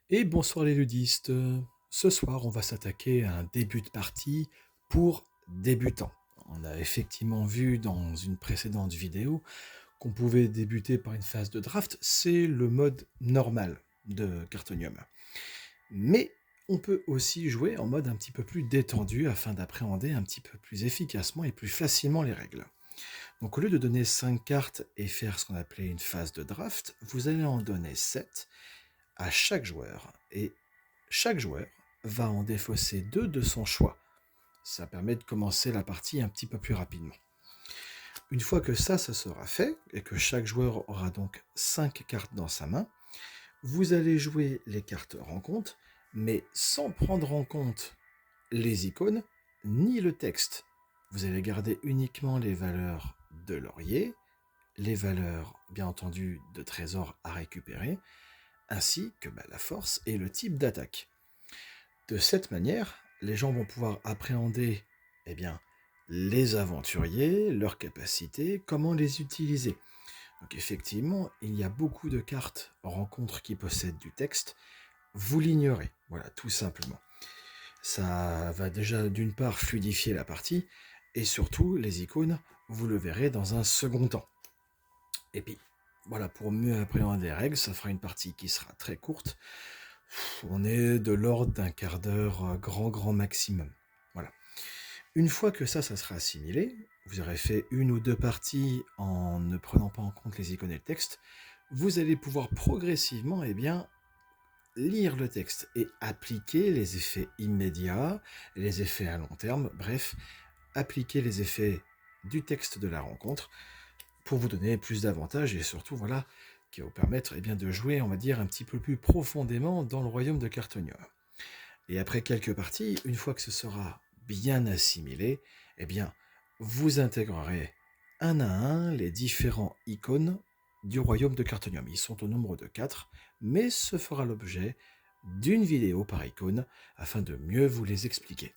Et bonsoir les ludistes. Ce soir, on va s'attaquer à un début de partie pour débutants. On a effectivement vu dans une précédente vidéo qu'on pouvait débuter par une phase de draft. C'est le mode normal de Cartonium. Mais on peut aussi jouer en mode un petit peu plus détendu afin d'appréhender un petit peu plus efficacement et plus facilement les règles. Donc au lieu de donner 5 cartes et faire ce qu'on appelait une phase de draft, vous allez en donner 7 à chaque joueur. Et chaque joueur va en défausser 2 de son choix. Ça permet de commencer la partie un petit peu plus rapidement. Une fois que ça sera fait, et que chaque joueur aura donc 5 cartes dans sa main, vous allez jouer les cartes rencontres, mais sans prendre en compte les icônes ni le texte. Vous allez garder uniquement les valeurs de laurier, les valeurs, bien entendu, de trésors à récupérer, ainsi que la force et le type d'attaque. De cette manière, les gens vont pouvoir appréhender les aventuriers, leurs capacités, comment les utiliser. Donc effectivement, il y a beaucoup de cartes rencontres qui possèdent du texte. Vous l'ignorez, voilà, tout simplement. Ça va déjà d'une part fluidifier la partie, et surtout, les icônes, vous le verrez dans un second temps. Et puis, voilà, pour mieux appréhender les règles, ça fera une partie qui sera très courte. On est de l'ordre d'un quart d'heure, grand maximum. Voilà. Une fois que ça sera assimilé, vous aurez fait une ou deux parties en ne prenant pas en compte les icônes et le texte, vous allez pouvoir progressivement lire le texte et appliquer les effets immédiats, les effets à long terme, bref, appliquer les effets du texte de la rencontre pour vous donner plus d'avantages et surtout, voilà, qui va vous permettre de jouer, on va dire, un petit peu plus profondément dans le royaume de Cartonium. Et après quelques parties, une fois que ce sera bien assimilé, vous intégrerez un à un les différents icônes du royaume de Cartonium. Ils sont au nombre de 4, mais ce fera l'objet d'une vidéo par icône afin de mieux vous les expliquer.